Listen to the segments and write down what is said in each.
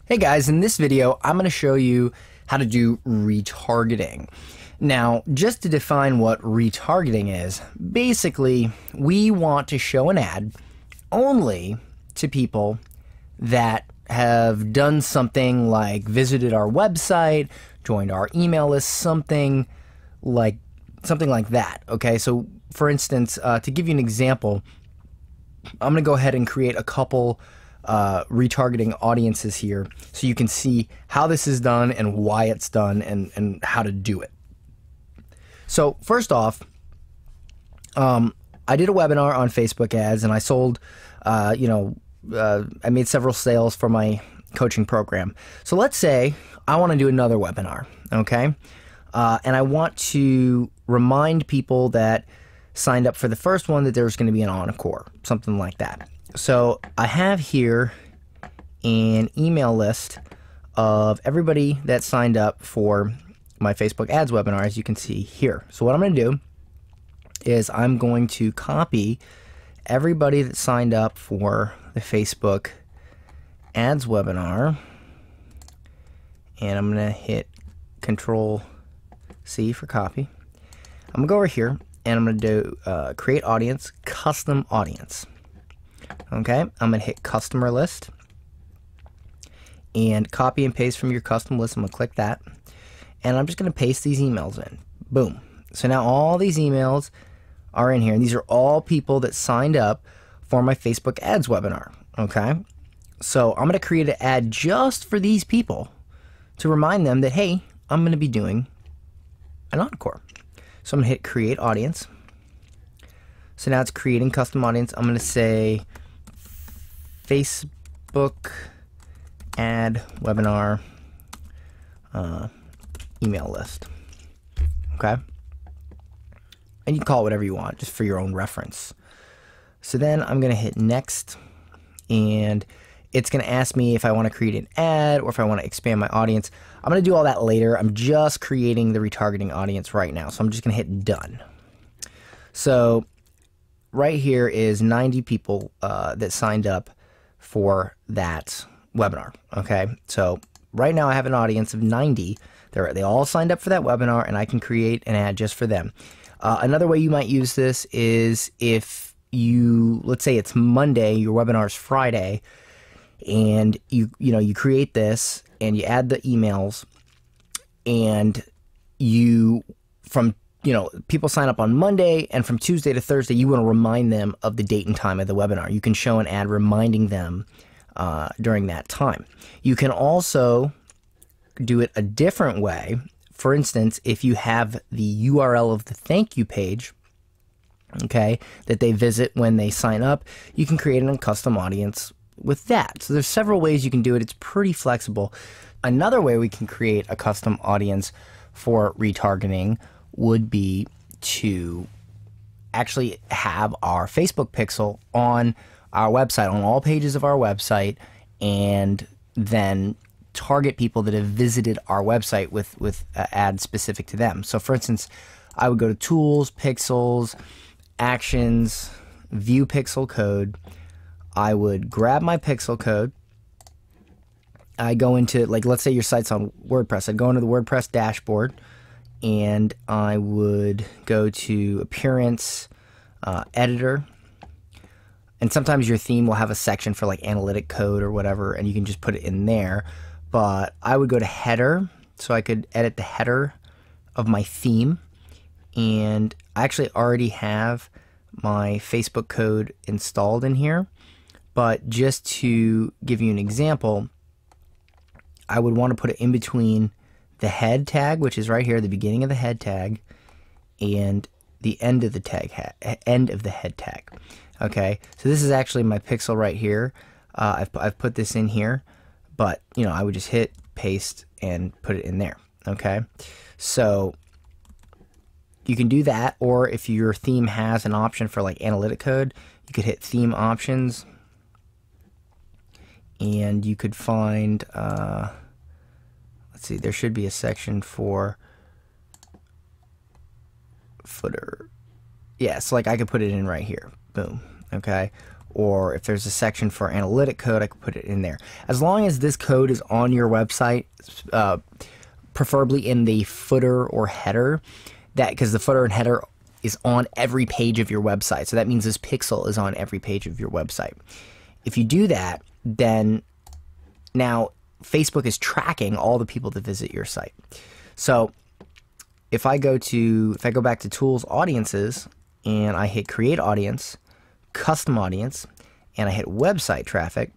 Hey guys, in this video, I'm going to show you how to do retargeting. Now, just to define what retargeting is, basically, we want to show an ad only to people that have done something like visited our website, joined our email list, something like that. Okay, so for instance, to give you an example, I'm going to go ahead and create a couple retargeting audiences here so you can see how this is done and why it's done and how to do it. So first off, I did a webinar on Facebook ads and I sold, I made several sales for my coaching program. So let's say I want to do another webinar, okay? And I want to remind people that signed up for the first one that there's going to be an encore, something like that. So I have here an email list of everybody that signed up for my Facebook ads webinar, as you can see here. So what I'm going to do is I'm going to copy everybody that signed up for the Facebook ads webinar, and I'm going to hit Control C for copy. I'm going to go over here and I'm going to do create audience, custom audience. Okay, I'm going to hit customer list and copy and paste from your custom list. I'm going to click that and I'm just going to paste these emails in. Boom. So now all these emails are in here, and these are all people that signed up for my Facebook ads webinar. Okay, so I'm going to create an ad just for these people to remind them that, hey, I'm going to be doing an encore. So I'm going to hit create audience. So now it's creating custom audience. I'm going to say Facebook ad webinar email list. Okay? And you can call it whatever you want, just for your own reference. So then I'm going to hit next, and it's going to ask me if I want to create an ad or if I want to expand my audience. I'm going to do all that later. I'm just creating the retargeting audience right now. So I'm just going to hit done. So right here is 90 people that signed up for that webinar. Okay, so right now I have an audience of 90. They all signed up for that webinar, and I can create an ad just for them. Another way you might use this is if you, let's say it's Monday, your webinar is Friday, and you create this and you add the emails, and people sign up on Monday, and from Tuesday to Thursday, you want to remind them of the date and time of the webinar. You can show an ad reminding them during that time. You can also do it a different way. For instance, if you have the URL of the thank you page, okay, that they visit when they sign up, you can create a custom audience with that. So there's several ways you can do it. It's pretty flexible. Another way we can create a custom audience for retargeting would be to actually have our Facebook pixel on our website, on all pages of our website, and then target people that have visited our website with ads specific to them. So for instance, I would go to Tools, Pixels, Actions, View Pixel Code. I would grab my pixel code. I go into, like, let's say your site's on WordPress. I'd go into the WordPress dashboard, and I would go to Appearance, Editor, and sometimes your theme will have a section for like analytic code or whatever, and you can just put it in there. But I would go to Header, so I could edit the header of my theme, and I actually already have my Facebook code installed in here. But just to give you an example, I would want to put it in between the head tag, which is right here, the beginning of the head tag, and the end of the tag, head tag. Okay, so this is actually my pixel right here. I've put this in here, but I would just hit paste and put it in there. Okay, so you can do that, or if your theme has an option for like analytic code, you could hit theme options, and you could find let's see, there should be a section for footer. Yeah, so like I could put it in right here. Boom. Okay. or if there's a section for analytic code, I could put it in there. As long as this code is on your website, preferably in the footer or header, because the footer and header is on every page of your website. So that means this pixel is on every page of your website. If you do that, then now Facebook is tracking all the people that visit your site. So if I go back to Tools, Audiences, and I hit Create Audience, Custom Audience, and I hit Website Traffic,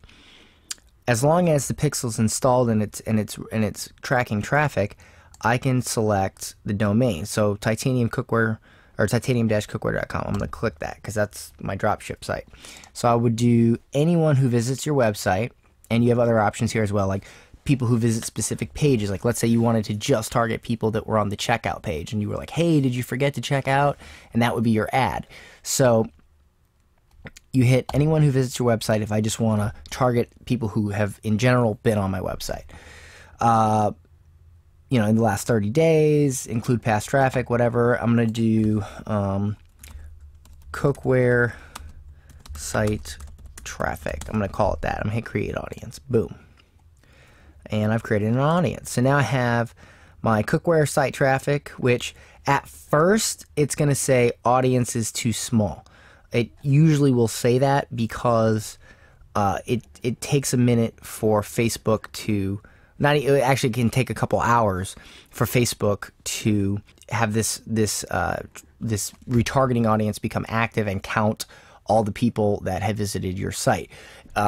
as long as the pixel's installed and it's tracking traffic, I can select the domain. So Titanium Cookware, or titanium-cookware.com. I'm going to click that because that's my dropship site. So I would do anyone who visits your website, and you have other options here as well, like people who visit specific pages. Like let's say you wanted to just target people that were on the checkout page, and you were like, hey, did you forget to check out? And that would be your ad. So you hit anyone who visits your website if I just want to target people who have in general been on my website. In the last 30 days, include past traffic, whatever. I'm going to do cookware site traffic. I'm going to call it that. I'm going to hit create audience. Boom. And I've created an audience. So now I have my cookware site traffic, which at first it's going to say audience is too small. It usually will say that because it takes a minute for Facebook to it actually can take a couple hours for Facebook to have this retargeting audience become active and count all the people that have visited your site.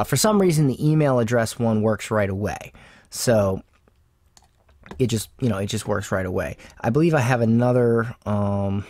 For some reason, the email address one works right away. So it just works right away. I believe I have another so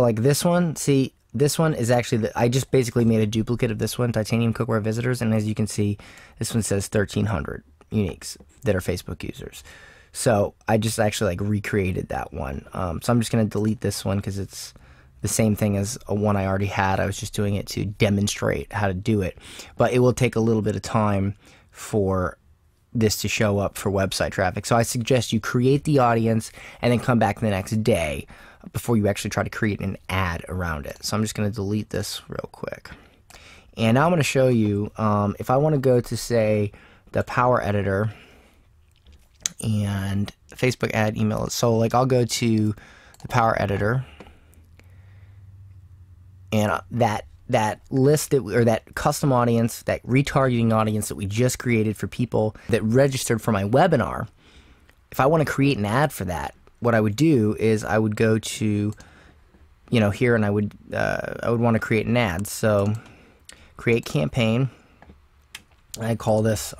like this one, see, this one is actually, I just basically made a duplicate of this one, Titanium Cookware Visitors, and as you can see, this one says 1,300 uniques that are Facebook users. So I just actually like recreated that one. So I'm just going to delete this one because it's the same thing as a one I already had. I was just doing it to demonstrate how to do it. But it will take a little bit of time for this to show up for website traffic. So I suggest you create the audience and then come back the next day before you actually try to create an ad around it. So I'm just going to delete this real quick. And now I'm going to show you, if I want to go to, say, the Power Editor and Facebook ad email. So like I'll go to the Power Editor, and that list or that custom audience, that retargeting audience that we just created for people that registered for my webinar, if I want to create an ad for that, what I would do is I would go to, here, and I would want to create an ad. So create campaign. I call this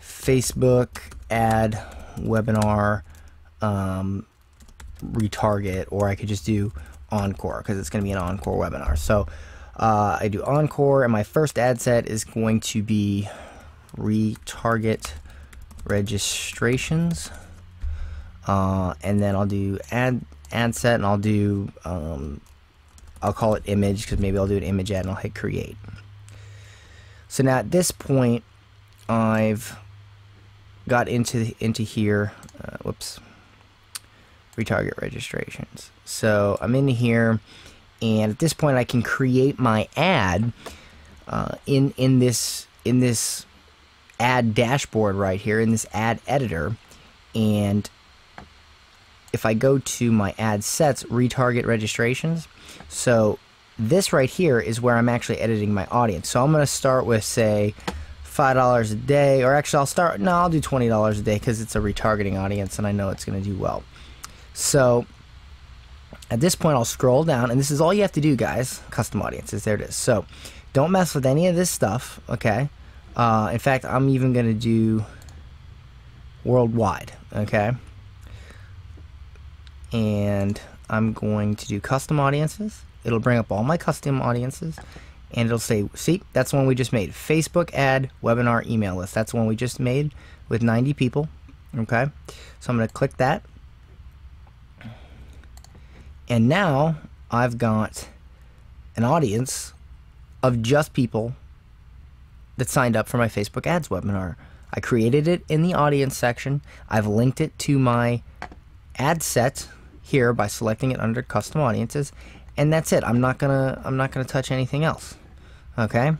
Facebook ad webinar retarget, or I could just do encore because it's going to be an encore webinar. So I do encore, and my first ad set is going to be retarget registrations. And then I'll do ad set, and I'll do I'll call it image because maybe I'll do an image ad, and I'll hit create. So now at this point, I've got into here. Whoops. Retarget registrations. So I'm in here, and at this point, I can create my ad in this ad dashboard right here, in this ad editor, and if I go to my ad sets, retarget registrations, so this right here is where I'm actually editing my audience. So I'm going to start with, say, $5 a day, or actually I'll do $20 a day because it's a retargeting audience and I know it's going to do well. So at this point, I'll scroll down, and this is all you have to do, guys. Custom audiences, there it is. So don't mess with any of this stuff, okay? In fact, I'm even going to do worldwide, okay? And I'm going to do custom audiences. It'll bring up all my custom audiences, and it'll say, see, that's the one we just made. Facebook ad webinar email list. That's the one we just made with 90 people, okay? So I'm going to click that. And now I've got an audience of just people that signed up for my Facebook ads webinar. I created it in the audience section. I've linked it to my ad set here by selecting it under custom audiences, and that's it. I'm not gonna touch anything else. Okay,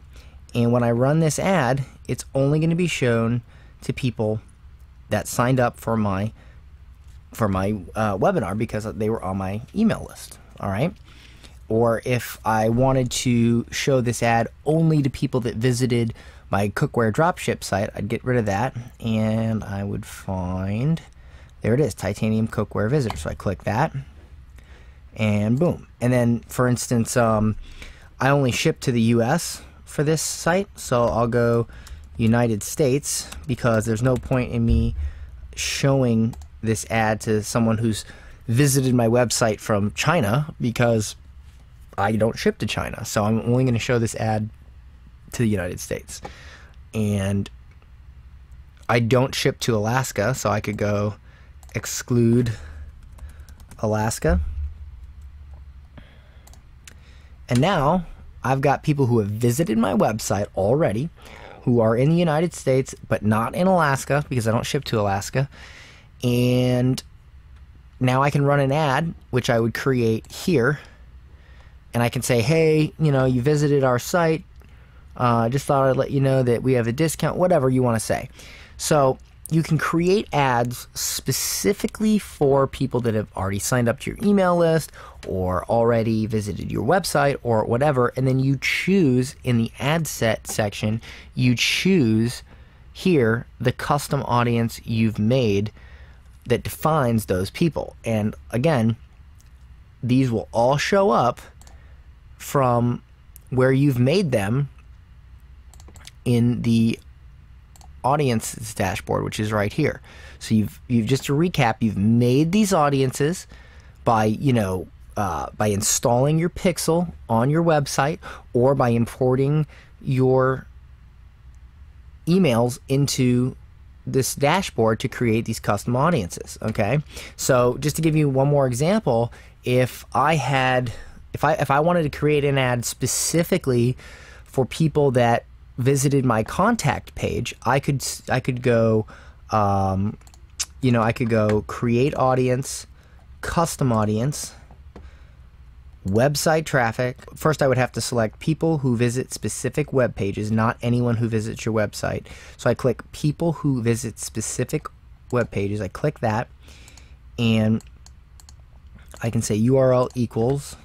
and when I run this ad, it's only going to be shown to people that signed up for my webinar because they were on my email list. All right. Or if I wanted to show this ad only to people that visited my cookware dropship site, I'd get rid of that, and I would find, there it is, titanium cookware visitor. So I click that, and boom. And then, for instance, I only ship to the US for this site, so I'll go United States, because there's no point in me showing this ad to someone who's visited my website from China, because I don't ship to China. So I'm only going to show this ad to the United States. And I don't ship to Alaska, so I could go exclude Alaska. And now I've got people who have visited my website already, who are in the United States, but not in Alaska, because I don't ship to Alaska. And now I can run an ad, which I would create here. And I can say, hey, you know, you visited our site. Just thought I'd let you know that we have a discount, whatever you want to say. So you can create ads specifically for people that have already signed up to your email list or already visited your website or whatever. And then you choose in the ad set section, you choose here the custom audience you've made that defines those people. And again, these will all show up from where you've made them in the audiences dashboard, which is right here. So you've just to recap, you've made these audiences by, you know, by installing your pixel on your website or by importing your emails into this dashboard to create these custom audiences. Okay, so just to give you one more example, if I wanted to create an ad specifically for people that visited my contact page, I could go, you know, I could go create audience, custom audience, website traffic. First, I would have to select people who visit specific web pages, not anyone who visits your website. So I click people who visit specific web pages. I click that, and I can say URL equals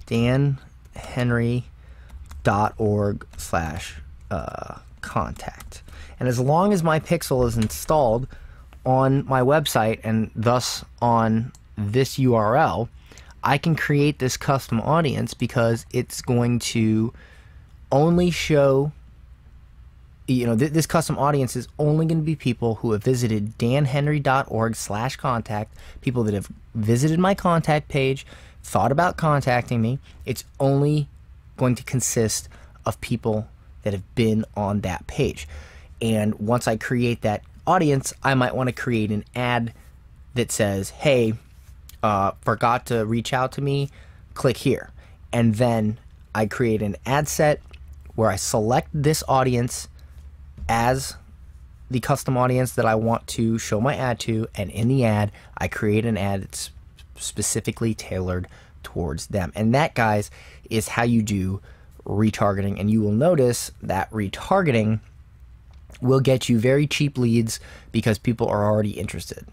danhenry.org/contact. And as long as my pixel is installed on my website and thus on this URL, I can create this custom audience because it's going to only show, you know, this custom audience is only going to be people who have visited danhenry.org/contact, people that have visited my contact page, thought about contacting me. It's only going to consist of people that have been on that page. And once I create that audience, I might want to create an ad that says, hey, forgot to reach out to me, click here. And then I create an ad set where I select this audience as the custom audience that I want to show my ad to, and in the ad I create an ad that's specifically tailored towards them. And that, guys, is how you do retargeting. And you will notice that retargeting will get you very cheap leads because people are already interested.